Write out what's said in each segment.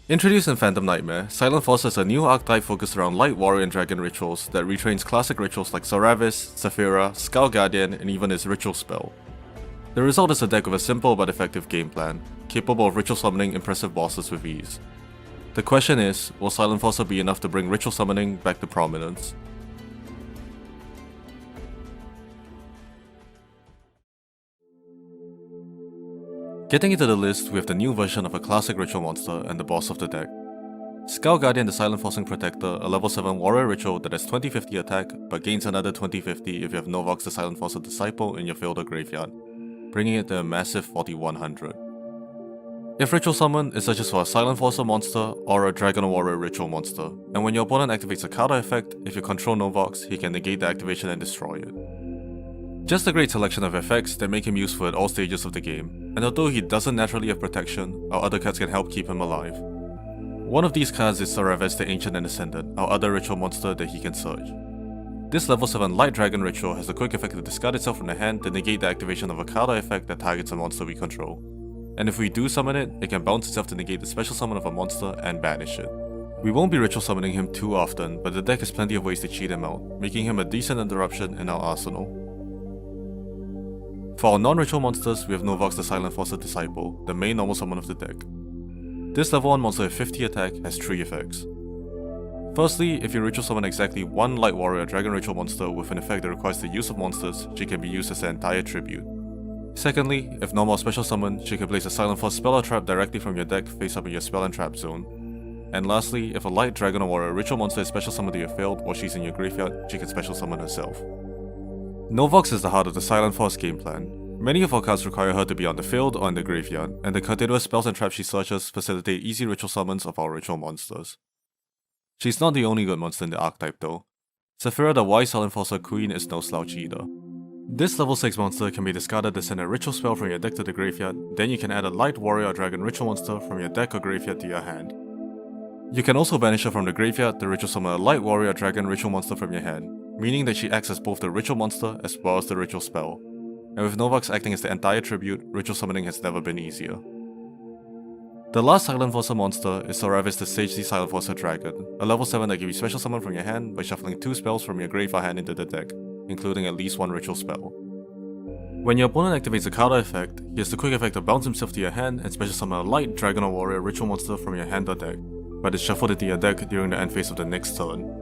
Introduced in Phantom Nightmare, Silenforcer is a new archetype focused around light warrior and dragon rituals that retrains classic rituals like Soravis, Saphira, Skull Guardian, and even its ritual spell. The result is a deck with a simple but effective game plan, capable of ritual summoning impressive bosses with ease. The question is, will Silenforcer be enough to bring ritual summoning back to prominence? Getting into the list, we have the new version of a classic ritual monster and the boss of the deck. Skull Guardian the Silenforcing Protector, a level 7 warrior ritual that has 2050 attack, but gains another 2050 if you have Novox the Silenforcer Disciple in your field or graveyard, bringing it to a massive 4100. If ritual summon, it's such as for a Silenforcer monster or a Dragon Warrior ritual monster, and when your opponent activates a counter effect, if you control Novox, he can negate the activation and destroy it. Just a great selection of effects that make him useful at all stages of the game, and although he doesn't naturally have protection, our other cards can help keep him alive. One of these cards is Soravis the Ancient and Ascendant, our other ritual monster that he can search. This level 7 Light Dragon ritual has the quick effect to discard itself from the hand to negate the activation of a counter effect that targets a monster we control. And if we do summon it, it can bounce itself to negate the special summon of a monster and banish it. We won't be ritual summoning him too often, but the deck has plenty of ways to cheat him out, making him a decent interruption in our arsenal. For our non-ritual monsters, we have Novox the Silenforcer Disciple, the main normal summon of the deck. This level 1 monster with 50 attack has 3 effects. Firstly, if you ritual summon exactly one Light Warrior Dragon ritual monster with an effect that requires the use of monsters, she can be used as an entire tribute. Secondly, if normal special summon, she can place a Silenforce spell or trap directly from your deck face up in your spell and trap zone. And lastly, if a Light Dragon or Warrior ritual monster is special summoned to your field while she's in your graveyard, she can special summon herself. Novox is the heart of the Silenforce game plan. Many of our cards require her to be on the field or in the graveyard, and the continuous spells and traps she searches facilitate easy ritual summons of our ritual monsters. She's not the only good monster in the archetype though. Saphira the wise Silenforcer Queen is no slouch either. This level 6 monster can be discarded to send a ritual spell from your deck to the graveyard, then you can add a Light Warrior or Dragon ritual monster from your deck or graveyard to your hand. You can also banish her from the graveyard to ritual summon a Light Warrior or Dragon ritual monster from your hand, meaning that she acts as both the ritual monster as well as the ritual spell. And with Novox acting as the entire tribute, ritual summoning has never been easier. The last Silenforcer monster is Soravis the Sagely Silenforcer Dragon, a level 7 that gives you special summon from your hand by shuffling 2 spells from your grave or hand into the deck, including at least 1 ritual spell. When your opponent activates a counter effect, he has the quick effect to bounce himself to your hand and special summon a Light Dragon or Warrior ritual monster from your hand or deck, but is shuffled into your deck during the end phase of the next turn.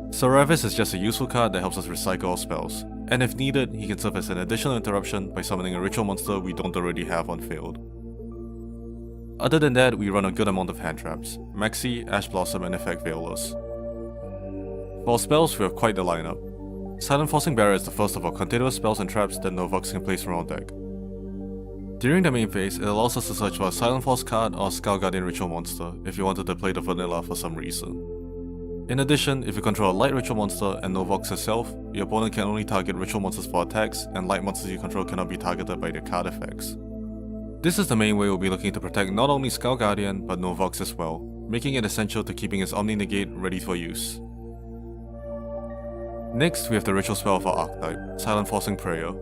Soravis is just a useful card that helps us recycle our spells, and if needed, he can serve as an additional interruption by summoning a ritual monster we don't already have on field. Other than that, we run a good amount of hand traps, Maxi, Ash Blossom, and Effect Veilless. For our spells, we have quite the lineup. Silenforcing Barrier is the first of our continuous spells and traps that Novox can place from our deck. During the main phase, it allows us to search for a Silenforce card or a Skull Guardian ritual monster if you wanted to play the vanilla for some reason. In addition, if you control a Light Ritual monster and Novox herself, your opponent can only target ritual monsters for attacks, and Light monsters you control cannot be targeted by their card effects. This is the main way we'll be looking to protect not only Skull Guardian, but Novox as well, making it essential to keeping his Omni Negate ready for use. Next, we have the ritual spell of our archetype, Silenforcing Prayer.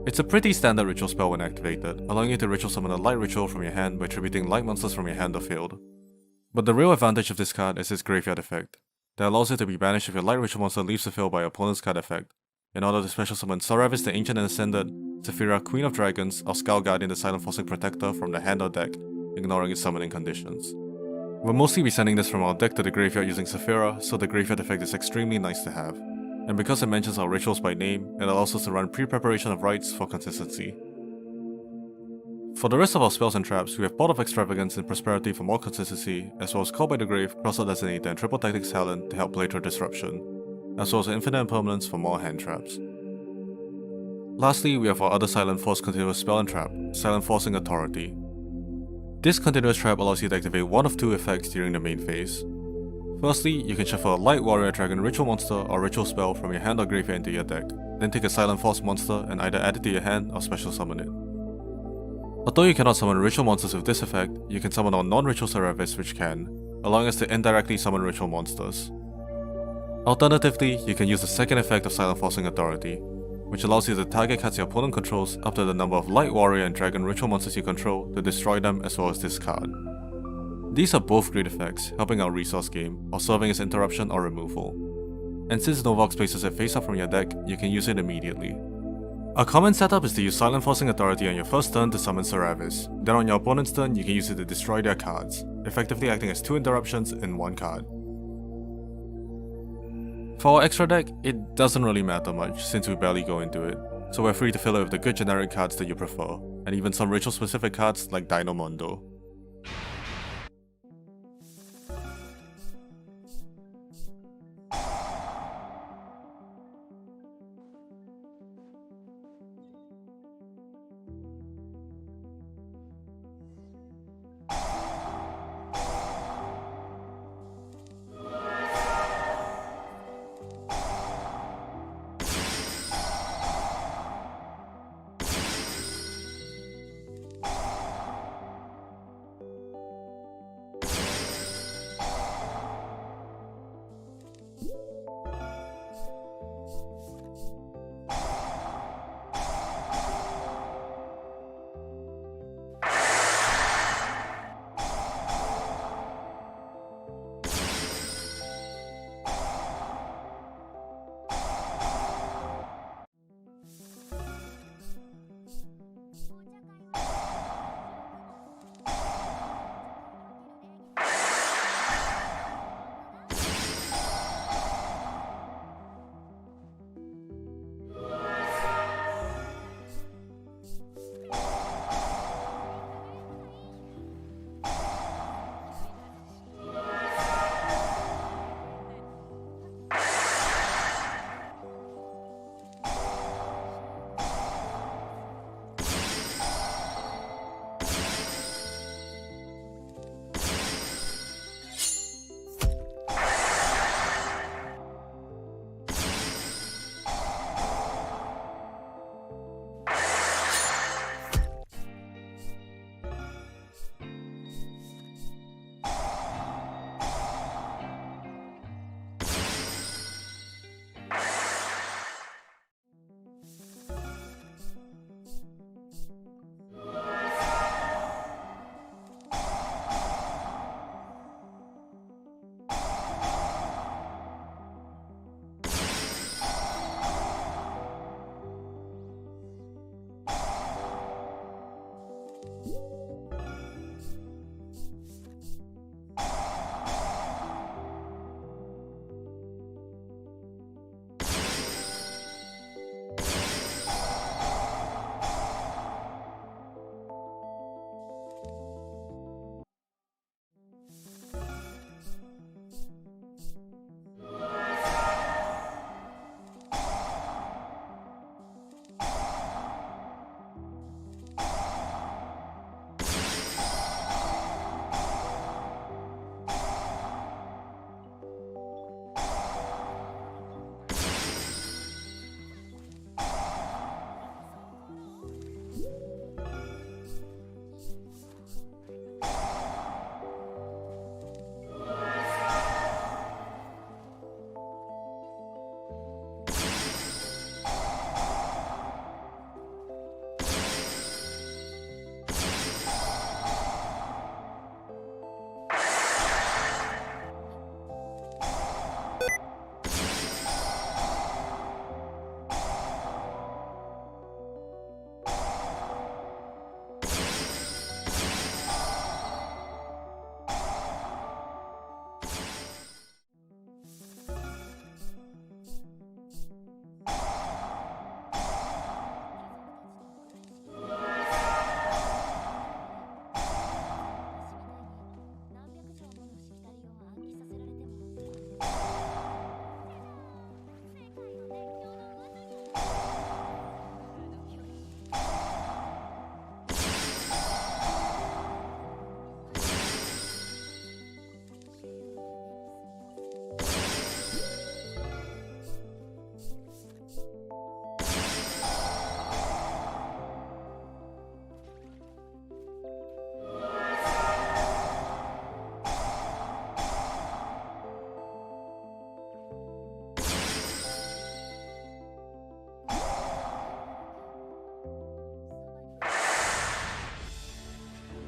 It's a pretty standard ritual spell when activated, allowing you to ritual summon a Light Ritual from your hand by tributing Light monsters from your hand or field. But the real advantage of this card is its graveyard effect, that allows it to be banished if your Light Ritual monster leaves the field by your opponent's card effect, in order to special summon Soravis the Ancient and Ascendant, Saphira Queen of Dragons, or Skull Guardian the Silenforcing Protector from the hand or deck, ignoring its summoning conditions. We'll mostly be sending this from our deck to the graveyard using Saphira, so the graveyard effect is extremely nice to have. And because it mentions our rituals by name, it allows us to run pre-preparation of rites for consistency. For the rest of our spells and traps, we have Pot of Extravagance and Prosperity for more consistency, as well as Call by the Grave, Crossout Designator, and Triple Tactics Talent to help play through Disruption, as well as Infinite Impermanence for more hand traps. Lastly, we have our other Silenforce continuous spell and trap, Silenforcing Authority. This continuous trap allows you to activate one of 2 effects during the main phase. Firstly, you can shuffle a Light Warrior Dragon ritual monster or ritual spell from your hand or graveyard into your deck, then take a Silenforce monster and either add it to your hand or special summon it. Although you cannot summon ritual monsters with this effect, you can summon our non-ritual Soravis which can, allowing us to indirectly summon ritual monsters. Alternatively, you can use the second effect of Silenforcing Authority, which allows you to target cards your opponent controls up to the number of Light Warrior and Dragon ritual monsters you control to destroy them as well as discard. These are both great effects, helping our resource game, or serving as interruption or removal. And since Novox places it face up from your deck, you can use it immediately. A common setup is to use Silenforcing Authority on your first turn to summon Seravis. Then on your opponent's turn, you can use it to destroy their cards, effectively acting as 2 interruptions in 1 card. For our extra deck, it doesn't really matter much since we barely go into it, so we're free to fill it with the good generic cards that you prefer, and even some ritual specific cards like Dino Mondo.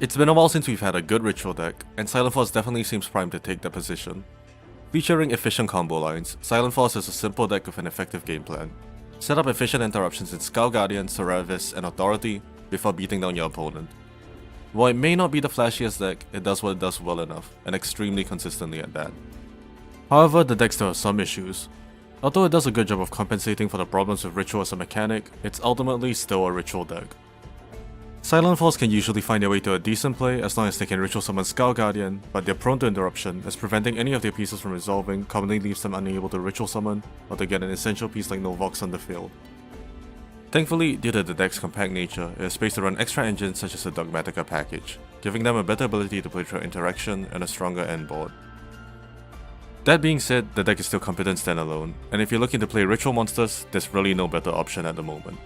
It's been a while since we've had a good ritual deck, and Silenforce definitely seems primed to take that position. Featuring efficient combo lines, Silenforce is a simple deck with an effective game plan. Set up efficient interruptions in Scout Guardian, Seravis, and Authority before beating down your opponent. While it may not be the flashiest deck, it does what it does well enough, and extremely consistently at that. However, the deck still has some issues. Although it does a good job of compensating for the problems with Ritual as a mechanic, it's ultimately still a Ritual deck. Silenforce can usually find their way to a decent play as long as they can Ritual summon Scout Guardian, but they're prone to interruption, as preventing any of their pieces from resolving commonly leaves them unable to Ritual summon or to get an essential piece like no Vox on the field. Thankfully, due to the deck's compact nature, it has space to run extra engines such as the Dogmatica package, giving them a better ability to play through interaction and a stronger end board. That being said, the deck is still competent standalone, and if you're looking to play Ritual monsters, there's really no better option at the moment.